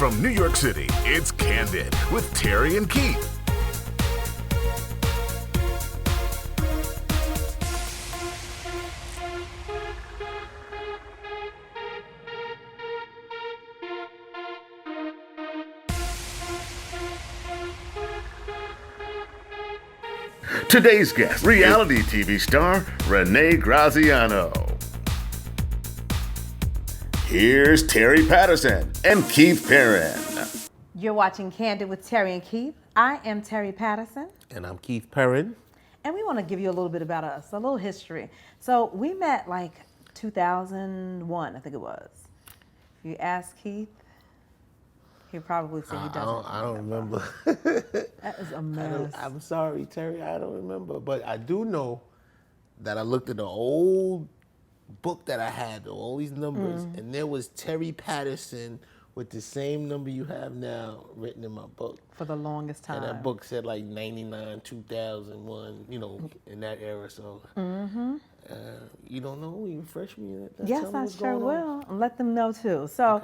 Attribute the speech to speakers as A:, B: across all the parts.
A: From New York City, it's Candid with Terri and Keith. Today's guest, reality TV star Renee Graziano. Here's Terri Patterson and Keith Perrin.
B: You're watching Candid with Terri and Keith. I am Terri Patterson.
C: And I'm Keith Perrin.
B: And we want to give you a little bit about us, a little history. So we met like 2001, I think it was. If you ask Keith, he'll probably say he doesn't.
C: I don't remember.
B: That is a mess.
C: I'm sorry, Terri, I don't remember. But I do know that I looked at the old book that I had, all these numbers, and there was Terri Patterson with the same number you have now written in my book.
B: For the longest time.
C: And that book said like 99, 2001, in that era. So you don't know? You refresh me?
B: Yes, I sure will. Let them know too. So,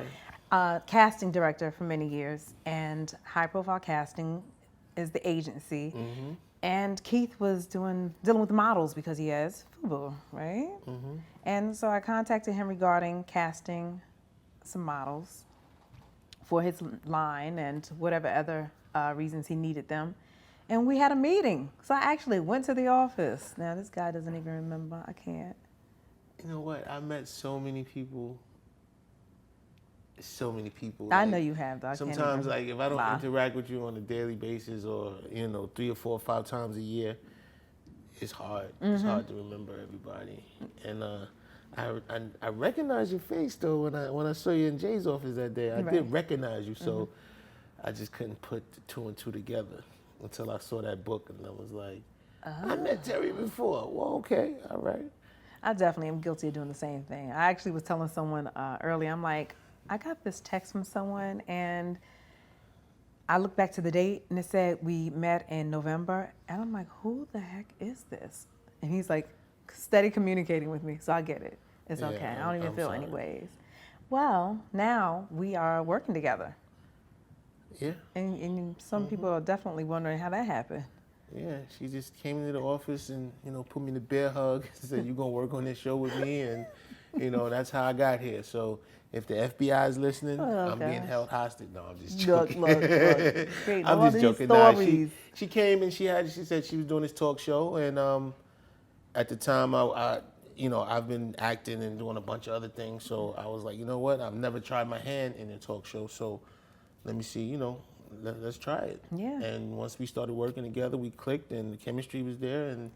B: casting director for many years, and High Profile Casting is the agency. And Keith was dealing with models because he has FUBU, right? And so I contacted him regarding casting some models for his line and whatever other reasons he needed them. And we had a meeting. So I actually went to the office. Now this guy doesn't even remember. I can't.
C: You know what? I met so many people.
B: I know you have, though.
C: Sometimes, like, if I don't interact with you on a daily basis or, 3 or 4 or 5 times a year, it's hard. It's hard to remember everybody. And I recognize your face, though, when I saw you in Jay's office that day. I did recognize you, so I just couldn't put the 2 and 2 together until I saw that book, and I was like, I met Terri before. Well, okay, all right.
B: I definitely am guilty of doing the same thing. I actually was telling someone earlier, I'm like, I got this text from someone, and I looked back to the date, and it said we met in November, and I'm like, who the heck is this? And he's like, steady communicating with me, so I get it. It's okay. I don't even feel anyways. Well, now we are working together.
C: Yeah.
B: And some people are definitely wondering how that happened.
C: Yeah, she just came into the office and, put me in a bear hug, said, you're going to work on this show with me, and, that's how I got here. So if the FBI is listening, I'm being held hostage. No, I'm just joking.
B: Look.
C: I'm just joking. Nah, she came and she said she was doing this talk show, and at the time I've been acting and doing a bunch of other things, so I was like, you know what? I've never tried my hand in a talk show, so let me see, let's try it.
B: Yeah.
C: And once we started working together, we clicked, and the chemistry was there, and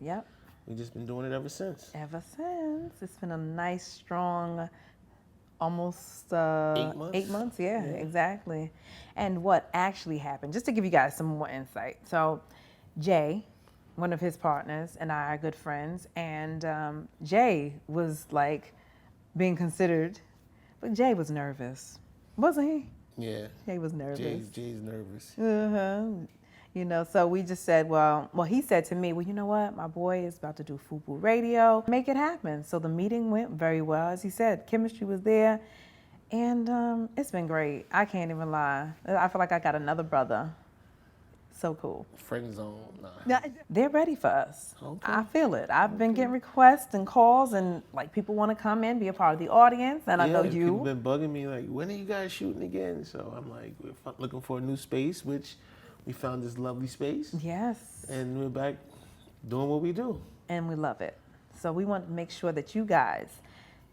C: we've just been doing it ever since.
B: Ever since. It's been a nice, strong, almost
C: 8 months.
B: 8 months, yeah, exactly. And what actually happened, just to give you guys some more insight. So Jay, one of his partners, and I are good friends, and Jay was like being considered, but Jay was nervous, wasn't he?
C: Yeah.
B: Jay was nervous.
C: Jay's nervous.
B: So we just said, well, he said to me, well, you know what? My boy is about to do FUBU radio. Make it happen. So the meeting went very well. As he said, chemistry was there. And it's been great. I can't even lie. I feel like I got another brother. So cool.
C: Friend zone.
B: Nah. They're ready for us.
C: Okay.
B: I feel it. I've been getting requests and calls, and like people want to come in, be a part of the audience. And I know you.
C: People been bugging me like, when are you guys shooting again? So I'm like, we're looking for a new space, which we found this lovely space.
B: Yes.
C: And we're back doing what we do.
B: And we love it. So we want to make sure that you guys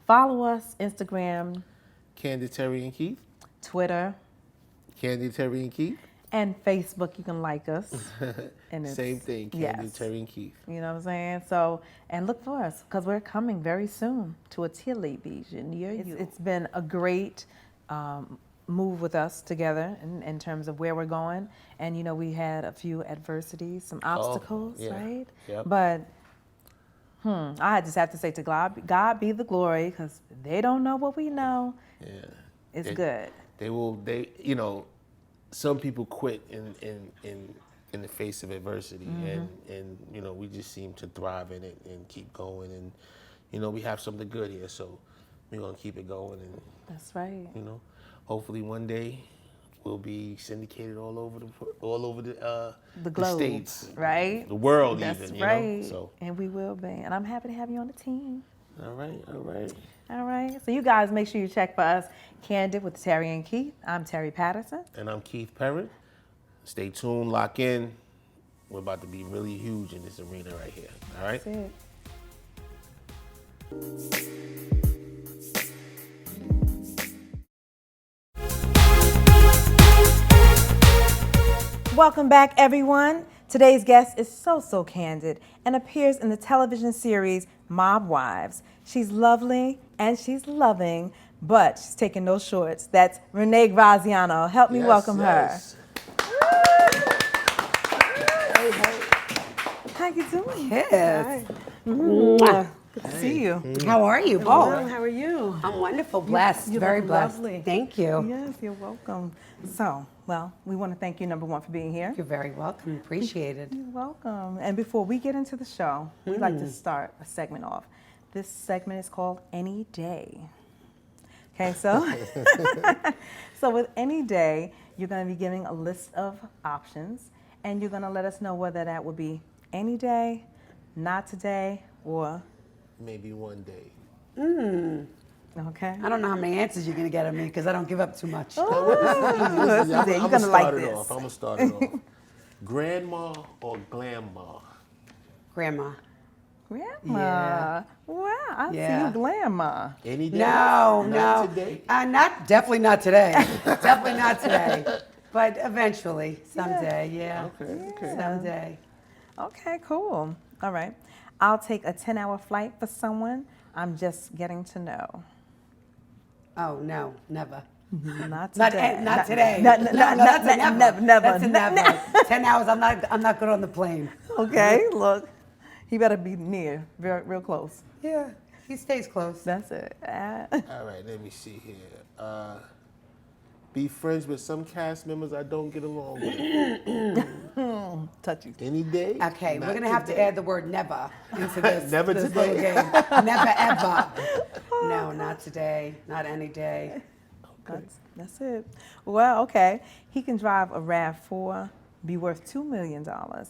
B: follow us, Instagram,
C: Candid, Terri and Keith.
B: Twitter.
C: Candid, Terri and Keith.
B: And Facebook, you can like us. And it's,
C: same thing, Candid, Terri and Keith.
B: You know what I'm saying? So, and look for us, because we're coming very soon to a television near you. It's been a great move with us together in terms of where we're going. And, we had a few adversities, some obstacles, right?
C: Yep.
B: But I just have to say to God be the glory, because they don't know what we know.
C: Yeah.
B: It's good.
C: Some people quit in the face of adversity, and we just seem to thrive in it and keep going, and we have something good here, so we're gonna keep it going, and
B: that's right.
C: hopefully one day will be syndicated all over the
B: globe,
C: states,
B: right?
C: the world,
B: That's
C: even.
B: right.
C: You know? So.
B: And we will be. And I'm happy to have you on the team.
C: All right.
B: All right. So you guys make sure you check for us, Candid with Terri and Keith. I'm Terri Patterson.
C: And I'm Keith Perrin. Stay tuned, lock in. We're about to be really huge in this arena right here. All right?
B: That's it. Welcome back, everyone. Today's guest is so candid and appears in the television series Mob Wives. She's lovely and she's loving, but she's taking no shorts. That's Renee Graziano. Help me welcome her.
D: Hey.
B: How you doing?
D: Yes.
B: Good to see you.
D: How are you?
B: Well, how are you?
D: I'm wonderful, blessed,
B: You're
D: very blessed.
B: lovely.
D: Thank you.
B: Yes, you're welcome. So, well, we want to thank you, number one, for being here.
D: You're very welcome. Appreciated.
B: You're welcome. And before we get into the show, we'd like to start a segment off. This segment is called Any Day. Okay, so so with Any Day, you're going to be giving a list of options, and you're going to let us know whether that would be any day, not today, or
C: Maybe one day.
B: okay.
D: I don't know how many answers you're going to get on me because I don't give up too much.
C: I'm
B: gonna like this.
C: I'm gonna start it off. Grandma or grandma?
D: Grandma.
B: Grandma.
D: Yeah.
B: Wow, I see
D: Yeah.
B: you grandma.
C: Any day?
D: No,
C: Not
D: no.
C: today?
D: Definitely not today. Definitely not today. But eventually, someday, yeah.
C: Okay.
D: Someday.
B: Okay, cool. All right. I'll take a 10-hour flight for someone I'm just getting to know.
D: Oh, no, never.
B: Not
D: Not,
B: today.
D: not today.
B: That's a never.
D: That's a never. 10 hours, I'm not good on the plane.
B: Okay, look. He better be near, real close.
D: Yeah, he stays close.
B: That's it.
C: All right, let me see here. Be friends with some cast members I don't get along with.
B: Touchy.
C: Any day?
D: Okay,
C: Not
D: we're gonna have to
C: today.
D: add the word never into this.
C: Never
D: this
C: today.
D: little game. Never ever. No, not today. Not any day.
B: That's it. Well, okay. He can drive a RAV4, be worth $2 million,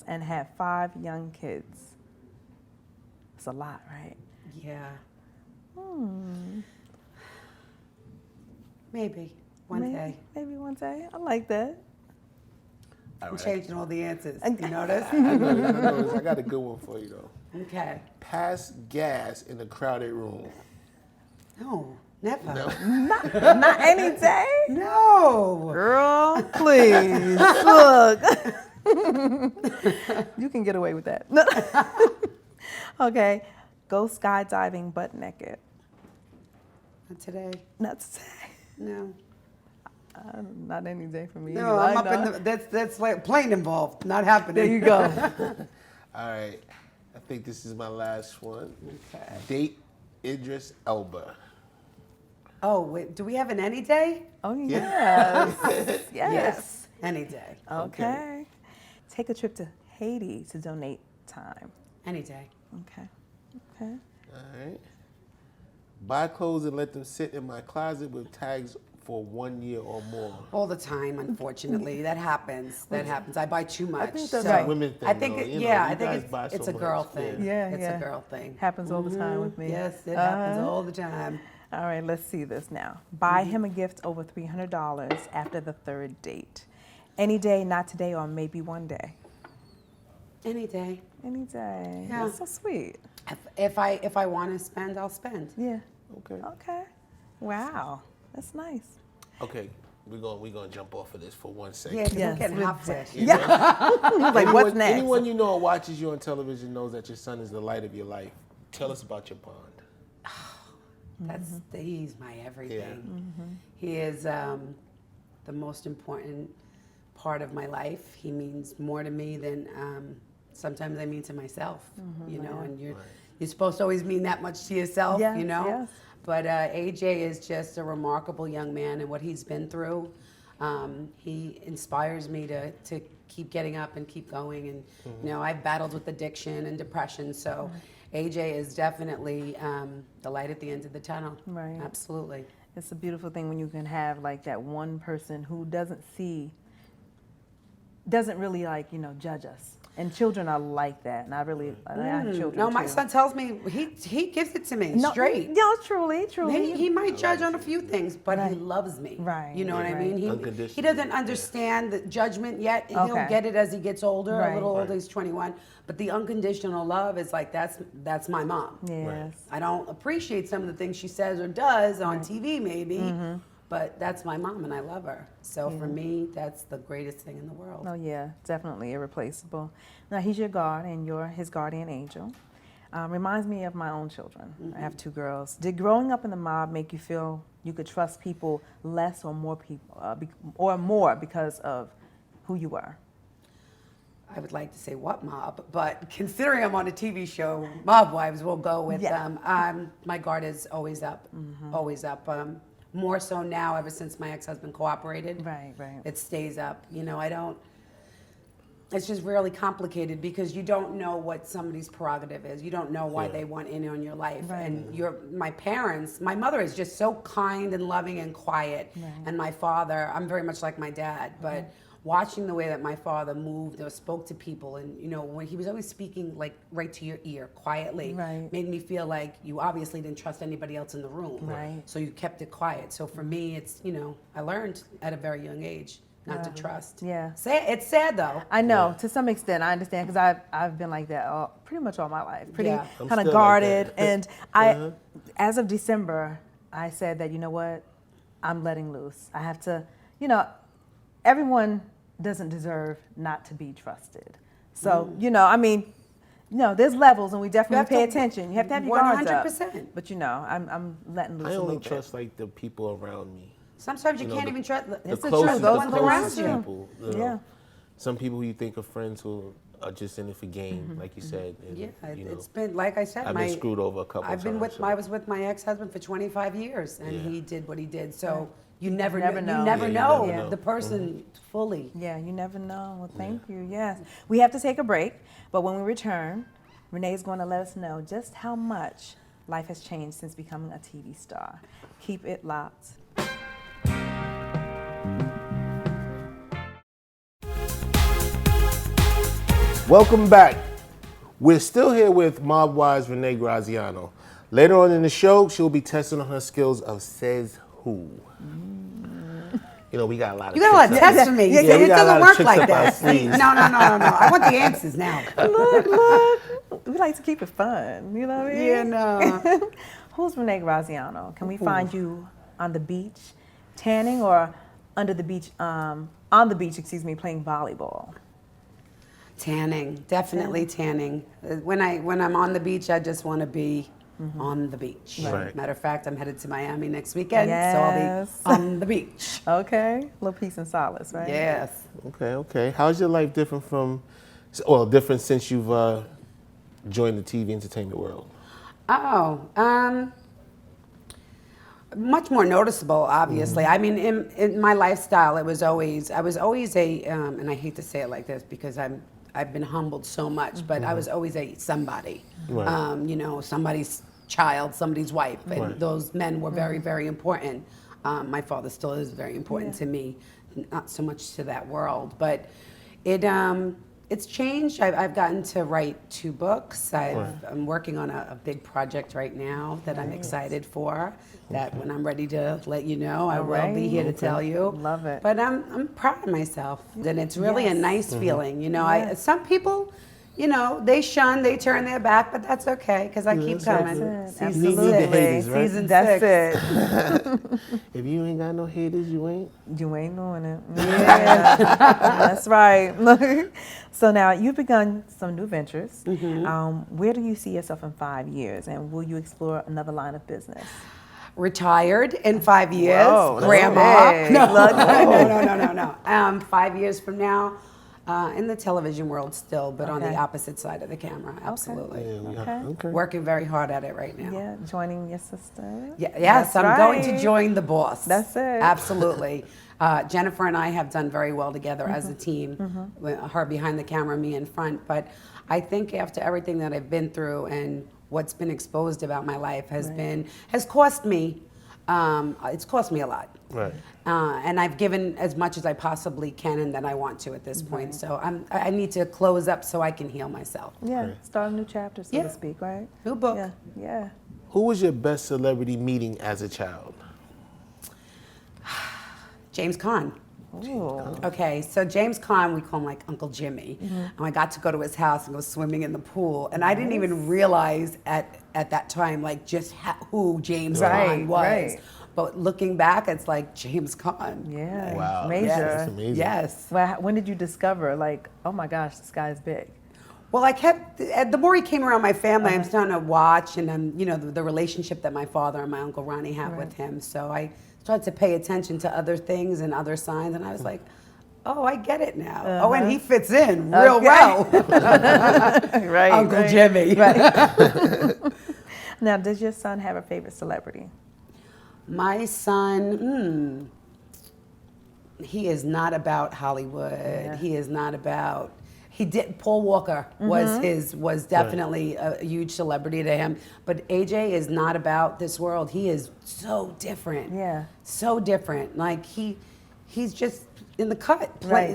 B: and have 5 young kids. It's a lot, right?
D: Yeah. Maybe one day.
B: Maybe one day. I like that.
C: All
D: I'm
C: right.
D: changing all the answers. You notice?
C: I got a good one for you, though.
D: Okay.
C: Pass gas in a crowded room.
D: No, never.
C: No.
B: Not any day.
D: No.
B: Girl, please. Look. You can get away with that. Okay. Go skydiving butt naked.
D: Not today.
B: Not today.
D: No.
B: Not any day for me.
D: No, I'm up in the. That's like plane involved. Not happening.
B: There you go.
C: All right. I think this is my last one.
D: Okay.
C: Date Idris Elba.
D: Oh, wait. Do we have an any day?
B: Oh, yes. Yes.
D: Any day.
B: Okay. Take a trip to Haiti to donate time.
D: Any day.
B: Okay.
C: All right. Buy clothes and let them sit in my closet with tags for 1 year or more.
D: All the time, unfortunately. That happens. I buy too much.
C: I think that's
B: Right.
C: a women thing.
D: I think
C: though.
D: it,
C: You know,
D: yeah,
C: you
D: I think
C: guys buy
D: it's
C: so
D: a girl
C: much.
D: thing.
B: Yeah,
D: It's
B: yeah.
D: a girl thing.
B: Happens all the time with me.
D: Yes, it happens all the time.
B: All right, let's see this now. Buy him a gift over $300 after the 3rd date. Any day, not today, or maybe one day.
D: Any day.
B: Any day.
D: Yeah.
B: That's so sweet.
D: If I want to spend, I'll spend.
B: Yeah.
C: Okay.
B: Okay. Wow. That's nice.
C: Okay. We're gonna jump off of this for 1 second.
D: Yeah, 'cause
B: Yes,
D: I'm getting
B: with-
D: hot flash.
B: Like, what's next?
C: Anyone you know or watches you on television knows that your son is the light of your life. Tell us about your bond.
D: He's my everything.
C: Yeah.
D: He is the most important part of my life. He means more to me than sometimes I mean to myself. You know, and you're supposed to always mean that much to yourself.
B: Yes,
D: you know.
B: yes.
D: But AJ is just a remarkable young man, and what he's been through, he inspires me to keep getting up and keep going. And you know, I've battled with addiction and depression, so AJ is definitely the light at the end of the tunnel.
B: Right.
D: Absolutely.
B: It's a beautiful thing when you can have like that one person who doesn't really like, judge us. And children are like that, and I have children
D: No, my
B: too.
D: son tells me he gives it to me straight.
B: No, truly.
D: He might judge on a few things, but he loves me.
B: Right.
D: You know what I mean?
C: Unconditional.
D: He doesn't understand the judgment yet. He'll get it as he gets older, a little older. He's 21. But the unconditional love is like, that's my mom.
B: Yes.
C: Right.
D: I don't appreciate some of the things she says or does on TV maybe, but that's my mom and I love her. So for me, that's the greatest thing in the world.
B: Oh yeah, definitely irreplaceable. Now he's your guard and you're his guardian angel. Reminds me of my own children. I have 2 girls. Did growing up in the mob make you feel you could trust people less or more because of who you were?
D: I would like to say what mob, but considering I'm on a TV show, Mob Wives, we'll go with my guard is always up, always up. More so now, ever since my ex-husband cooperated.
B: Right.
D: It stays up. It's just really complicated because you don't know what somebody's prerogative is. You don't know why they want in on your life.
B: Right.
D: And my mother is just so kind and loving and quiet. Right. And my father, I'm very much like my dad, but watching the way that my father moved or spoke to people, and when he was always speaking like right to your ear quietly, made me feel like you obviously didn't trust anybody else in the room, so you kept it quiet. So for me, it's I learned at a very young age not to trust. Yeah, it's sad though.
B: I know to some extent I understand because I've been like that pretty much all my life, pretty kind of guarded, like and I as of December I said that I'm letting loose. I have to everyone doesn't deserve not to be trusted. So, there's levels and we definitely pay attention. You have to have your guards up.
D: 100%.
B: But I'm letting loose a little bit.
C: I only trust like the people around me.
D: Sometimes you can't even trust.
B: It's the truth. Those
C: the
B: around
C: closest
B: you.
C: people. Some people you think are friends who are just in it for game, like you said. And,
D: it's been like I said.
C: I've been screwed over a couple times.
D: I was with my ex-husband for 25 years, and he did what he did. So. You never know.
C: You never know
D: the person fully.
B: Yeah, you never know. Well, thank you. Yes. We have to take a break, but when we return, Renee is going to let us know just how much life has changed since becoming a TV star. Keep it locked.
C: Welcome back. We're still here with Mob Wives Renee Graziano. Later on in the show, she'll be testing on her skills of Says Who. We got a lot of
D: You got a lot of tests for me. It doesn't work like that.
C: No.
D: I want the answers now.
B: Look. We like to keep it fun. You know what I mean?
D: Yeah, no.
B: Who's Renee Graziano? Can we find you on the beach, tanning, or under the beach, on the beach, playing volleyball?
D: Tanning, definitely tanning. When I'm on the beach, I just want to be on the beach.
C: Right.
D: Matter of fact, I'm headed to Miami next weekend, so I'll be on the beach.
B: Okay, a little peace and solace, right?
D: Yes.
C: Okay. How's your life different since you've joined the TV entertainment world? Much more noticeable, obviously. I mean, in my lifestyle, I was always a, and I hate to say it like this because I've been humbled so much, but I was always a somebody. Right. Somebody's child, somebody's wife, and those men were very, very important. My father still is very important to me, not so much to that world, but it's changed. I've gotten to write 2 books. I'm working on a big project right now that I'm excited for. That when I'm ready to let you know, I will be here to tell you.
B: Love it.
D: But I'm proud of myself, and it's really a nice feeling. Some people, they shun, they turn their back, but that's okay because I keep coming.
B: Absolutely.
D: Season 6.
B: That's it.
C: If you ain't got no haters, you ain't
B: doing it. Yeah, that's right. So now you've begun some new ventures. Where do you see yourself in 5 years, and will you explore another line of business?
D: Retired in 5 years,
B: Whoa,
D: grandma.
B: big.
D: No. 5 years from now, in the television world still, but on the opposite side of the camera, absolutely.
B: Okay.
D: Working very hard at it right now.
B: Yeah, joining your sister.
D: Yes, I'm going to join the boss.
B: That's it.
D: Absolutely. Jennifer and I have done very well together as a team. Her behind the camera, me in front. But I think after everything that I've been through and what's been exposed about my life has cost me It's cost me a lot.
C: Right.
D: And I've given as much as I possibly can and that I want to at this point. So I need to close up so I can heal myself.
B: Yeah,
C: Right.
B: start a new chapter, so to speak, right?
D: New book.
B: Yeah, yeah.
C: Who was your best celebrity meeting as a child?
D: James Caan.
B: Ooh.
D: Okay, so James Caan, we call him like Uncle Jimmy. And I got to go to his house and go swimming in the pool. And I didn't even realize at that time, like, just who James Caan was.
B: Right.
D: But looking back, it's like James Caan.
B: Yeah,
C: Wow.
B: major.
C: That's amazing.
D: Yes.
B: Well, when did you discover, like, oh my gosh, this guy's big?
D: Well, I kept, the more he came around my family, I'm starting to watch and I'm, you know, the relationship that my father and my Uncle Ronnie have with him. So I started to pay attention to other things and other signs, and I was like, oh, I get it now. Oh, and he fits in real well.
B: Right.
D: Uncle Jimmy.
B: Right. Now, does your son have a favorite celebrity?
D: My son, he is not about Hollywood.
B: Yeah.
D: He is not about. Paul Walker was definitely a huge celebrity to him, but AJ is not about this world. He is so different.
B: Yeah.
D: So different. Like he's just in the cut,
B: Right.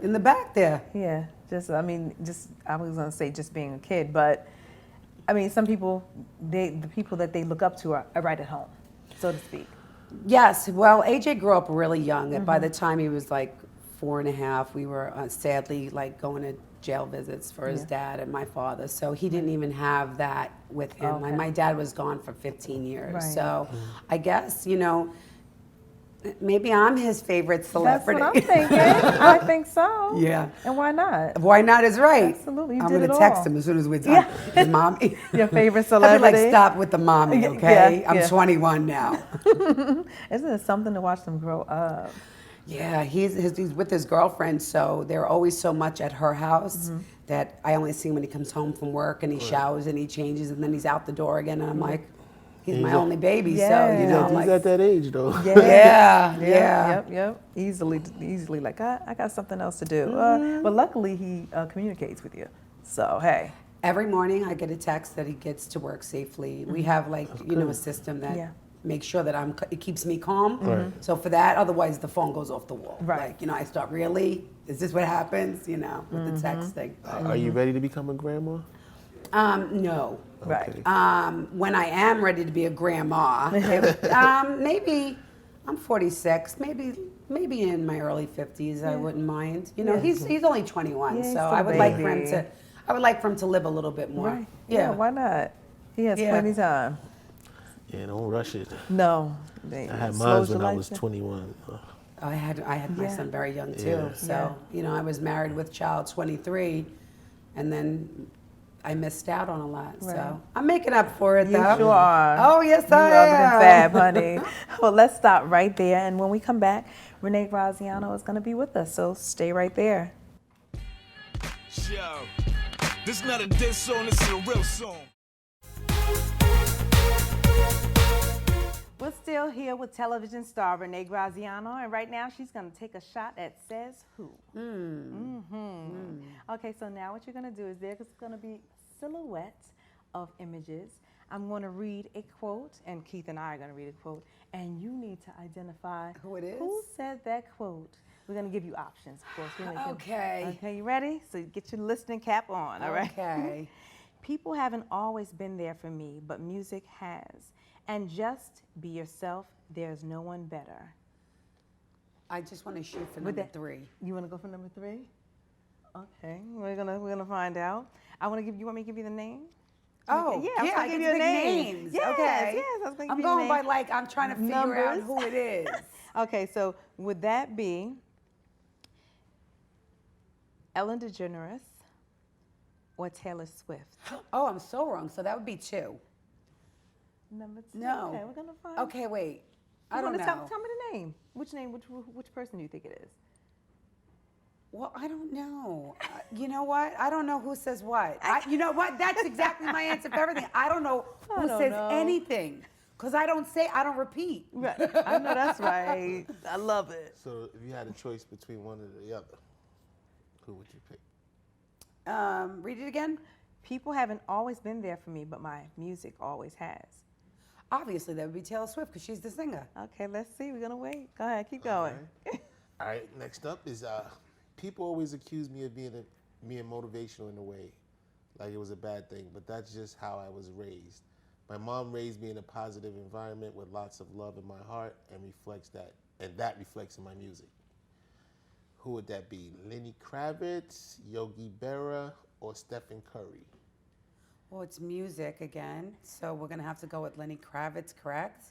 D: in the back there.
B: Yeah, I was gonna say just being a kid, but I mean, some people, the people that they look up to are right at home, so to speak.
D: Yes. Well, AJ grew up really young, and by the time he was like 4.5, we were sadly like going to jail visits for his dad and my father. So he didn't even have that with him.
B: Okay.
D: Like my dad was gone for 15 years.
B: Right.
D: So I guess, you know, maybe I'm his favorite celebrity.
B: That's what I'm thinking. I think so.
D: Yeah.
B: And why not?
D: Why not is right.
B: Absolutely. You
D: I'm
B: did
D: going
B: it
D: to text
B: all.
D: him as soon as we're done. His mommy.
B: Your favorite
D: I'll be
B: celebrity?
D: like, stop with the mommy, okay?
B: Yeah,
D: I'm
B: yeah.
D: 21 now.
B: Isn't it something to watch them grow up?
D: Yeah, he's with his girlfriend, so they're always so much at her house that I only see him when he comes home from work and he showers and he changes and then he's out the door again and I'm like, he's my only baby, so you know, I'm
C: He's
D: like,
C: at that age though.
D: yeah.
B: Yep. Easily like, I got something else to do. But luckily he communicates with you. So, hey.
D: Every morning I get a text that he gets to work safely. We have like, you know, a system that makes sure that it keeps me calm.
C: Right.
D: So for that, otherwise the phone goes off the wall.
B: Right.
D: Like, you know, I start, really? Is this what happens? You know, with the texting.
C: Are you ready to become a grandma?
D: No.
B: Right.
C: Okay.
D: When I am ready to be a grandma, maybe I'm 46, maybe in my early 50s, I wouldn't mind. You know, he's only 21,
B: Yeah, he's
D: so
B: still
D: I
B: a
D: would like for
B: baby.
D: him to live a little bit more.
B: Right. Yeah, why not? He has plenty of time.
C: Yeah, don't rush it.
B: No.
C: I had mine when I was 21.
D: I had my son very young too.
C: Yeah.
D: So, you know, I was married with child 23 and then I missed out on a lot.
B: Right.
D: So I'm making up for it
B: You
D: though.
B: sure are.
D: Oh, yes,
B: You
D: I
B: love
D: am.
B: it and fab, honey. Well, let's stop right there. And when we come back, Renee Graziano is going to be with us. So stay right there.
E: Yo, this is not a diss song, this is a real song.
B: We're still here with television star Renee Graziano, and right now she's going to take a shot at Says Who. Okay, so now what you're going to do is there's going to be silhouettes of images. I'm going to read a quote, and Keith and I are going to read a quote, and you need to identify
D: Who it is?
B: Who said that quote? We're going to give you options, of course.
D: Okay.
B: Okay, you ready? So get your listening cap on, all right?
D: Okay.
B: People haven't always been there for me, but music has. And just be yourself, there's no one better.
D: I just want to shoot for number 3.
B: You want to go for number 3? Okay, we're gonna find out. You want me to give you the name?
D: Oh,
B: Okay, yeah, I was gonna give you a name.
D: names.
B: Yes,
D: okay.
B: yes, I was gonna
D: I'm
B: give you a
D: going by
B: name.
D: like, I'm trying to figure out
B: Numbers.
D: who it is.
B: Okay, so would that be Ellen DeGeneres or Taylor Swift?
D: Oh, I'm so wrong. So that would be 2.
B: Number 2.
D: No.
B: Okay, we're gonna find.
D: Okay, wait. I don't know.
B: Tell me the name. Which person do you think it is?
D: Well, I don't know. You know what? I don't know who says what. You know what? That's exactly my answer for everything. I don't know who says anything. Because I don't repeat.
B: Right. I know that's right. I love it.
C: So if you had a choice between one or the other, who would you pick?
D: Read it again.
B: People haven't always been there for me, but my music always has.
D: Obviously, that would be Taylor Swift because she's the singer.
B: Okay, let's see. We're gonna wait. Go ahead, keep going.
C: All right, next up is people always accuse me of being motivational in a way, like it was a bad thing, but that's just how I was raised. My mom raised me in a positive environment with lots of love in my heart, and that reflects in my music. Who would that be? Lenny Kravitz, Yogi Berra, or Stephen Curry?
D: Well, it's music again, so we're gonna have to go with Lenny Kravitz, correct?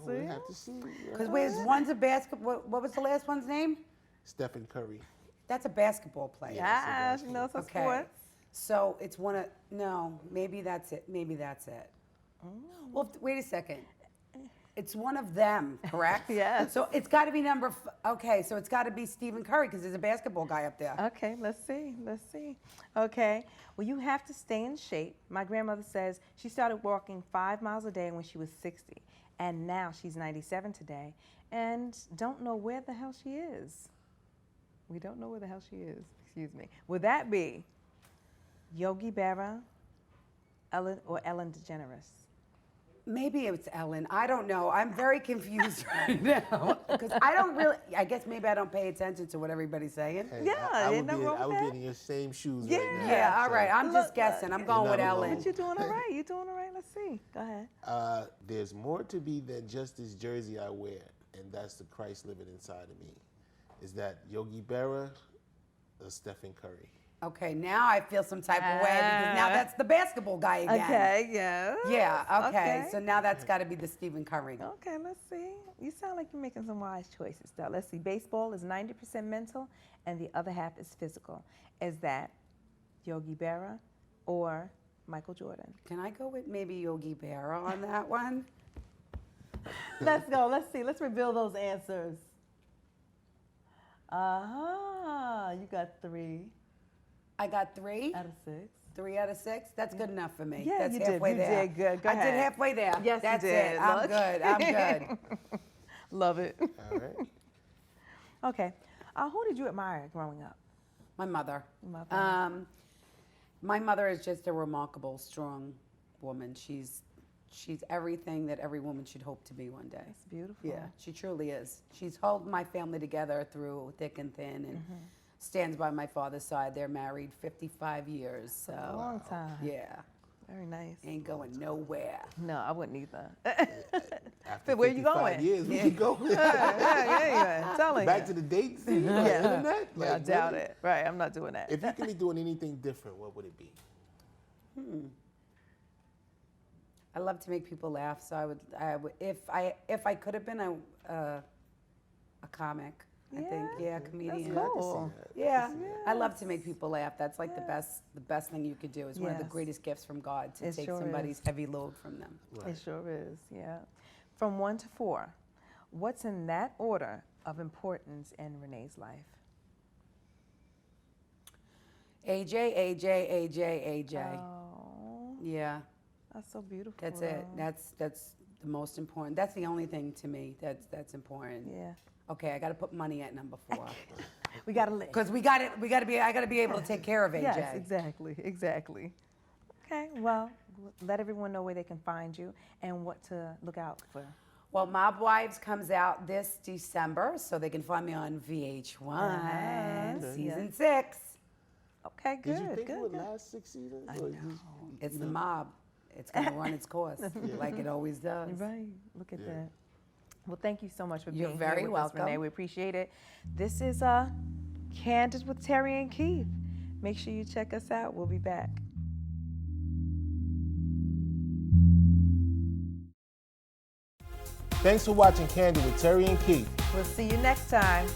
C: We have to see.
D: Because one's a basketball. What was the last one's name?
C: Stephen Curry.
D: That's a basketball player.
B: Yeah, she knows her sports.
D: So it's maybe that's it. Maybe that's it. Well, wait a second. It's one of them, correct?
B: Yes.
D: So it's got to be so it's got to be Stephen Curry because there's a basketball guy up there.
B: Okay, let's see. Okay, well, you have to stay in shape. My grandmother says she started walking 5 miles a day when she was 60, and now she's 97 today, and don't know where the hell she is. We don't know where the hell she is, excuse me. Would that be Yogi Berra, Ellen DeGeneres?
D: Maybe it's Ellen. I don't know. I'm very confused right now because I guess maybe I don't pay attention to what everybody's saying.
C: Hey,
B: Yeah,
C: I
B: ain't nothing wrong with
C: would
B: that.
C: be in your same shoes
B: Yeah.
C: right now.
D: Yeah, all right. I'm just
B: Look,
D: guessing. I'm going
C: you're
D: with
C: not
D: Ellen.
C: alone.
B: But you're doing all right. You're doing all right. Let's see. Go ahead.
C: There's more to me than just this jersey I wear, and that's the Christ living inside of me. Is that Yogi Berra or Stephen Curry?
D: Okay, now I feel some type of way because now that's the basketball guy again.
B: Okay, yeah.
D: Yeah, okay. So now that's got to be the Stephen Curry.
B: Okay, let's see. You sound like you're making some wise choices, though. Let's see. Baseball is 90% mental, and the other half is physical. Is that Yogi Berra or Michael Jordan?
D: Can I go with maybe Yogi Berra on that one?
B: Let's go. Let's see. Let's reveal those answers. You got 3
D: I got 3
B: out of 6.
D: 3 out of 6. That's good enough for me.
B: Yeah,
D: that's
B: you did.
D: halfway
B: You
D: there.
B: did good. Go
D: I did
B: ahead.
D: halfway there.
B: Yes,
D: that's
B: you did.
D: it. I'm
B: Look.
D: good. I'm good.
B: Love it.
C: All right.
B: Okay. Who did you admire growing up?
D: My mother.
B: Mother.
D: My mother is just a remarkable, strong woman. She's everything that every woman should hope to be one day.
B: It's beautiful.
D: Yeah, she truly is. She's held my family together through thick and thin, and stands by my father's side. They're married 55 years, so
B: A long time.
D: yeah,
B: Very nice.
D: ain't going nowhere.
B: No, I wouldn't either.
C: After
B: Where you
C: 55
B: going?
C: years, we can go.
B: yeah. Telling
C: Back
B: you.
C: to the dates. Internet?
B: Yeah, I doubt it. Right, I'm not doing that.
C: If you could be doing anything different, what would it be?
D: I love to make people laugh, so I would if I could have been a comic. I think, yeah, comedian.
B: That's cool.
D: Yeah, I love to make people laugh. That's like the best thing you could do. It's one of the
B: Yes.
D: greatest gifts from God to
B: It
D: take
B: sure
D: somebody's
B: is.
D: heavy load from them.
B: It sure is, yeah. From 1 to 4, what's in that order of importance in Renee's life?
D: AJ.
B: Oh,
D: Yeah,
B: that's so beautiful.
D: that's it. That's the most important. That's the only thing to me that's important.
B: Yeah.
D: Okay, I got to put money at number 4
B: We got to live.
D: because I got to be able to take care of AJ.
B: Yes, exactly. Okay, well, let everyone know where they can find you and what to look out for.
D: Well, Mob Wives comes out this December, so they can find me on VH1, season 6.
B: Okay, good,
C: Did you think
B: good.
C: it would
B: good.
C: last 6 seasons?
D: I
C: Or
D: know.
C: you-
D: It's the mob. It's going to run its course like it always does.
B: Right, look at that. Well, thank you so much for
D: You're
B: being
D: very
B: here with us,
D: welcome.
B: Renee. We appreciate it. This is Candid with Terri and Keith. Make sure you check us out. We'll be back.
C: Thanks for watching Candid with Terri and Keith.
B: We'll see you next time.